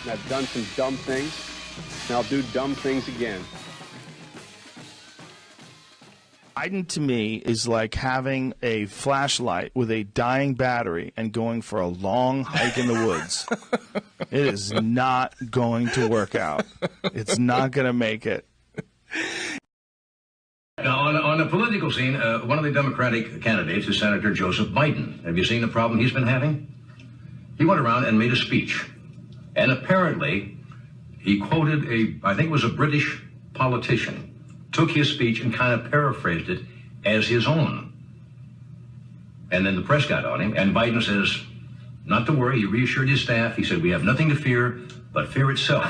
I've done some dumb things, and I'll do dumb things again. Biden, to me, is like having a flashlight with a dying battery and going for a long hike in the woods. It is not going to work out. It's not going to make it. Now, on the political scene, one of the Democratic candidates is Senator Joseph Biden. Have you seen the problem he's been having? He went around and made a speech. And apparently, he quoted I think it was a British politician, took his speech and kind of paraphrased it as his own. And then the press got on him, and Biden says, not to worry, he reassured his staff. He said, we have nothing to fear but fear itself.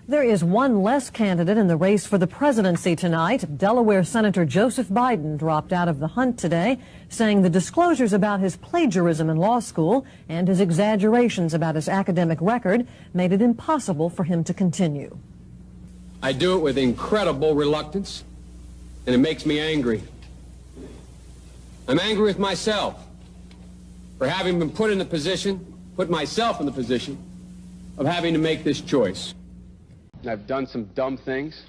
There is one less candidate in the race for the presidency tonight. Delaware Senator Joseph Biden dropped out of the hunt today, saying the disclosures about his plagiarism in law school and his exaggerations about his academic record made it impossible for him to continue. I do it with incredible reluctance, and it makes me angry. I'm angry with myself for having been put myself in the position of having to make this choice. I've done some dumb things,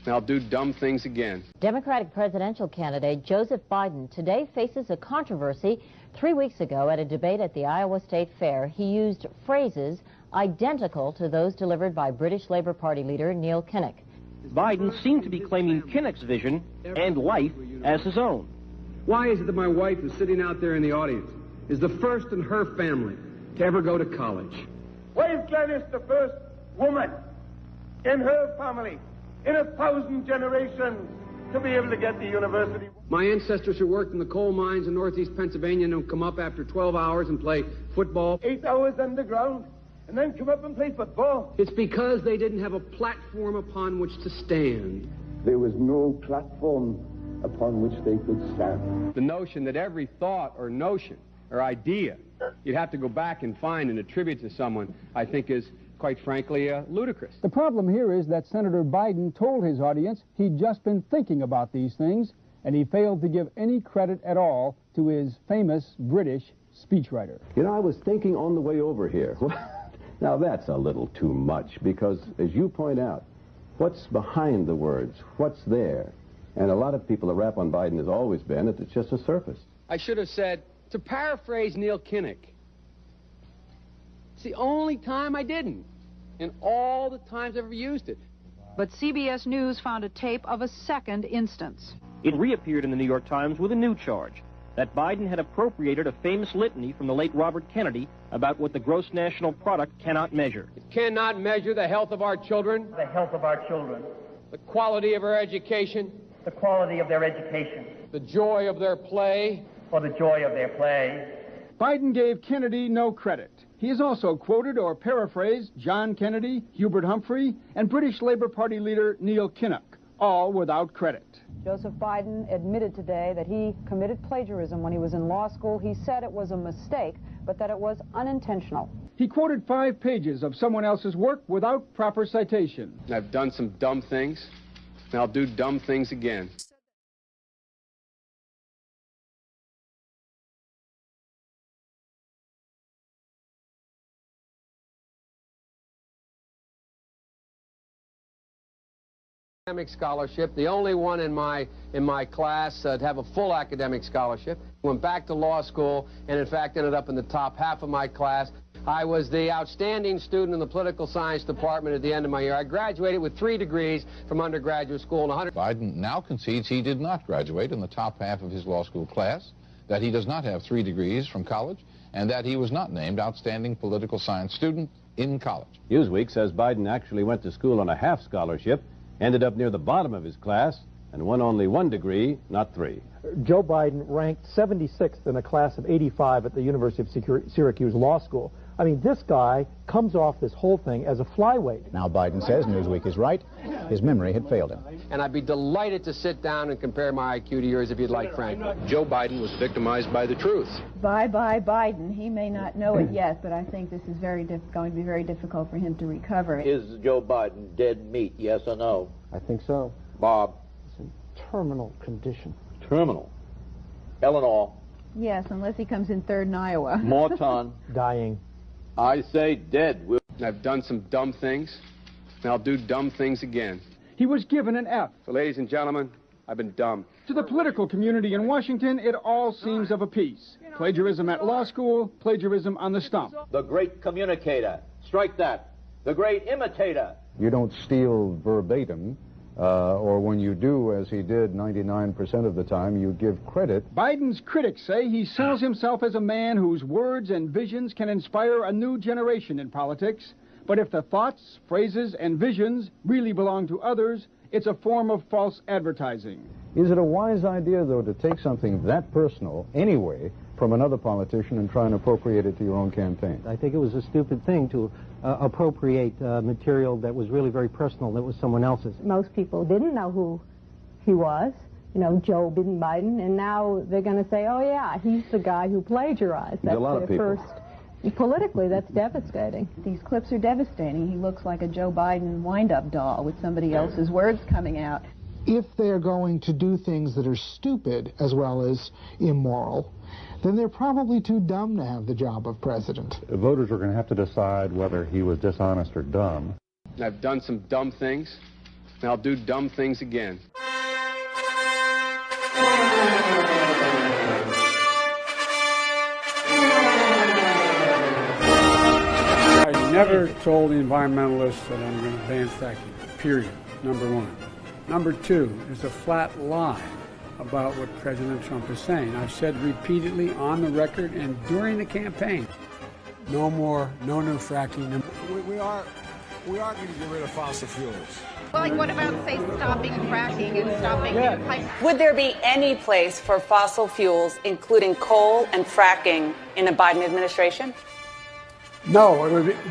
and I'll do dumb things again. Democratic presidential candidate Joseph Biden today faces a controversy. 3 weeks ago at a debate at the Iowa State Fair, he used phrases identical to those delivered by British Labour Party leader Neil Kinnock. Biden seemed to be claiming Kinnock's vision and life as his own. Why is it that my wife, who's sitting out there in the audience, is the first in her family to ever go to college? Why is Gladys the first woman in her family, in 1,000 generations, to be able to get to university? My ancestors who worked in the coal mines in northeast Pennsylvania don't come up after 12 hours and play football. 8 hours underground, and then come up and play football. It's because they didn't have a platform upon which to stand. There was no platform upon which they could stand. The notion that every thought or notion or idea you'd have to go back and find and attribute to someone, I think is, quite frankly, ludicrous. The problem here is that Senator Biden told his audience he'd just been thinking about these things, and he failed to give any credit at all to his famous British speechwriter. You know, I was thinking on the way over here. Now, that's a little too much, because, as you point out, what's behind the words? What's there? And a lot of people, the rap on Biden has always been that it's just a surface. I should have said, to paraphrase Neil Kinnock, it's the only time I didn't, and all the times I've ever used it. But CBS News found a tape of a second instance. It reappeared in the New York Times with a new charge, that Biden had appropriated a famous litany from the late Robert Kennedy about what the gross national product cannot measure. It cannot measure the health of our children, The health of our children, the quality of our education, the quality of their education, the joy of their play, or the joy of their play. Biden gave Kennedy no credit. He has also quoted or paraphrased John Kennedy, Hubert Humphrey, and British Labour Party leader Neil Kinnock, all without credit. Joseph Biden admitted today that he committed plagiarism when he was in law school. He said it was a mistake, but that it was unintentional. He quoted 5 pages of someone else's work without proper citation. I've done some dumb things, and I'll do dumb things again. Academic scholarship, the only one in my class to have a full academic scholarship. Went back to law school and in fact ended up in the top half of my class. I was the outstanding student in the political science department at the end of my year. I graduated with 3 degrees from undergraduate school and 100. Biden now concedes he did not graduate in the top half of his law school class, that he does not have 3 degrees from college, and that he was not named outstanding political science student in college. Newsweek says Biden actually went to school on a half scholarship, ended up near the bottom of his class, and won only 1 degree, not 3. Joe Biden ranked 76th in a class of 85 at the University of Syracuse Law School. I mean, this guy comes off this whole thing as a flyweight. Now Biden says Newsweek is right. His memory had failed him. And I'd be delighted to sit down and compare my IQ to yours if you'd like, Frank. Joe Biden was victimized by the truth. Bye-bye Biden. He may not know it yet, but I think this is going to be very difficult for him to recover. Is Joe Biden dead meat, yes or no? I think so. Bob? It's in terminal condition. Terminal? Eleanor? Yes, unless he comes in third in Iowa. Morton. Dying. I say dead. I've done some dumb things, and I'll do dumb things again. He was given an F. So, ladies and gentlemen, I've been dumb. To the political community in Washington, it all seems of a piece. Plagiarism at law school, plagiarism on the stump. The great communicator. Strike that. The great imitator. You don't steal verbatim, or when you do, as he did 99% of the time, you give credit. Biden's critics say he sells himself as a man whose words and visions can inspire a new generation in politics. But if the thoughts, phrases, and visions really belong to others, it's a form of false advertising. Is it a wise idea, though, to take something that personal, anyway, from another politician and try and appropriate it to your own campaign? I think it was a stupid thing to appropriate material that was really very personal, that was someone else's. Most people didn't know who he was, you know, Joe Biden, and now they're going to say, oh, yeah, he's the guy who plagiarized. That's a lot of people. Politically, that's devastating. These clips are devastating. He looks like a Joe Biden wind-up doll with somebody else's words coming out. If they're going to do things that are stupid as well as immoral, then they're probably too dumb to have the job of president. Voters are going to have to decide whether he was dishonest or dumb. I've done some dumb things, and I'll do dumb things again. I never told the environmentalists that I'm going to ban fracking, period, number one. Number two, there's a flat lie about what President Trump is saying. I've said repeatedly on the record and during the campaign, no more, no new fracking. We are going to get rid of fossil fuels. Well, like what about, say, stopping fracking and stopping pipe? Would there be any place for fossil fuels, including coal and fracking, in a Biden administration? No,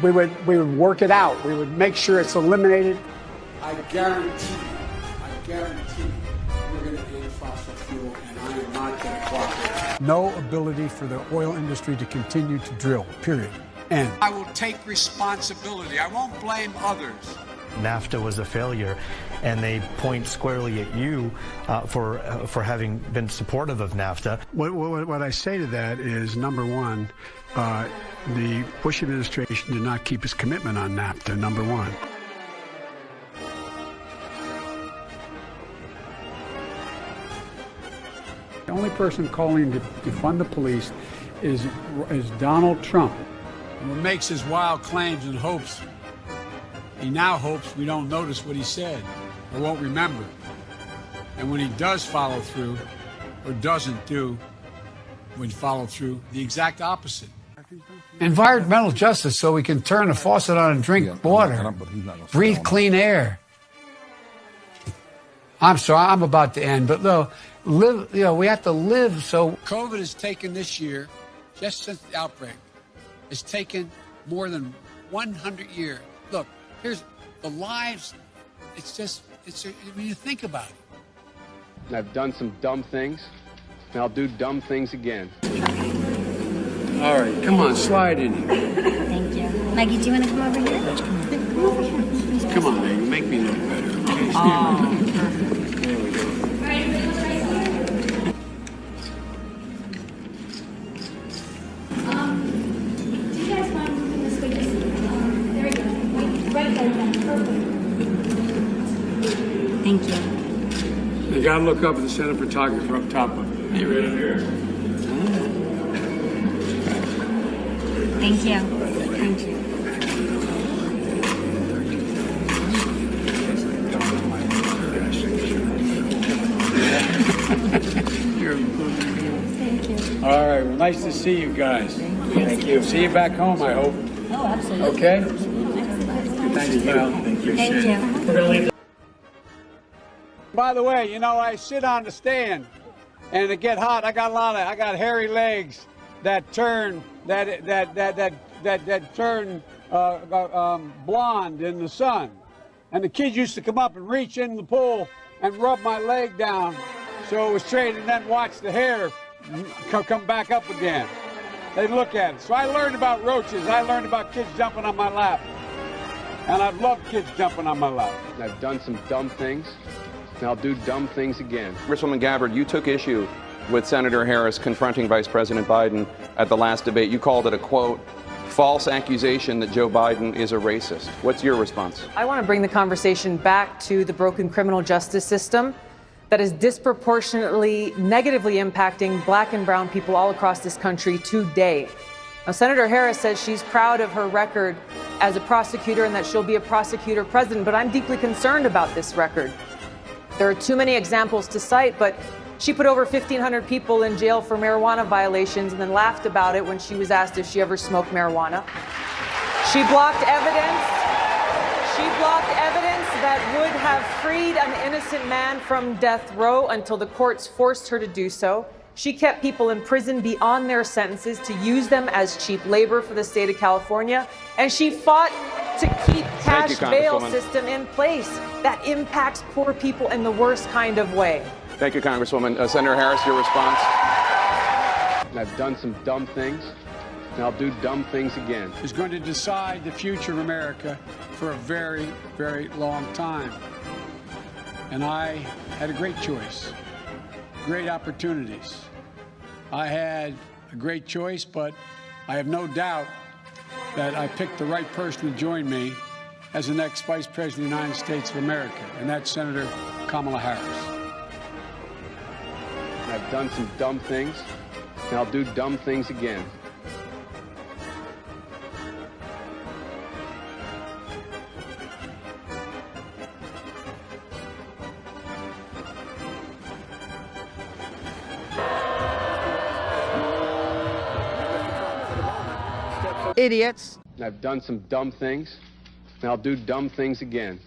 we would work it out. We would make sure it's eliminated. I guarantee we're going to end fossil fuel, and I am not going to cooperate. No ability for the oil industry to continue to drill, period. And I will take responsibility. I won't blame others. NAFTA was a failure, and they point squarely at you for having been supportive of NAFTA. What I say to that is, number one, the Bush administration did not keep its commitment on NAFTA, number one. The only person calling to defund the police is Donald Trump. And what makes his wild claims and hopes, he now hopes we don't notice what he said or won't remember. And when he does follow through or doesn't do, when follow through, the exact opposite. Environmental justice, so we can turn a faucet on and drink water, breathe clean air. I'm sorry, I'm about to end, but though, we have to live. So COVID has taken this year, just since the outbreak, it's taken more than 100 years. Look, here's the lives. When you think about it. I've done some dumb things, and I'll do dumb things again. All right, come on, slide in here. Thank you. Maggie, do you want to come over here? Let's come over here. Come on, Maggie, make me look better. Okay? Oh, there we go. Do you guys mind moving this way? There we go. Right there. Perfect. Thank you. You got to look up at the center photographer up top of it. You ready here? Thank you. Thank you. Thank you. All right, well, nice to see you guys. Thank you. See you back home, I hope. Oh, absolutely. Okay? Thank you. Thank you. Thank you. We're going to leave. By the way, you know, I sit on the stand and it get hot. I got hairy legs that turn turn blonde in the sun. And the kids used to come up and reach in the pool and rub my leg down so it was straight, and then watch the hair come back up again. They'd look at it. So I learned about roaches. I learned about kids jumping on my lap. And I've loved kids jumping on my lap. I've done some dumb things, and I'll do dumb things again. Congresswoman Gabbard, you took issue with Senator Harris confronting Vice President Biden at the last debate. You called it a, quote, false accusation that Joe Biden is a racist. What's your response? I want to bring the conversation back to the broken criminal justice system that is disproportionately negatively impacting black and brown people all across this country today. Now, Senator Harris says she's proud of her record as a prosecutor and that she'll be a prosecutor president, but I'm deeply concerned about this record. There are too many examples to cite, but she put over 1,500 people in jail for marijuana violations and then laughed about it when she was asked if she ever smoked marijuana. She blocked evidence. She blocked evidence that would have freed an innocent man from death row until the courts forced her to do so. She kept people in prison beyond their sentences to use them as cheap labor for the state of California. And she fought to keep cash bail system in place that impacts poor people in the worst kind of way. Thank you, Congresswoman. Senator Harris, your response? I've done some dumb things, and I'll do dumb things again. Is going to decide the future of America for a very, very long time. And I had a great choice, great opportunities. I had a great choice, but I have no doubt that I picked the right person to join me as the next Vice President of the United States of America, and that's Senator Kamala Harris. I've done some dumb things, and I'll do dumb things again. Idiots. I've done some dumb things, and I'll do dumb things again.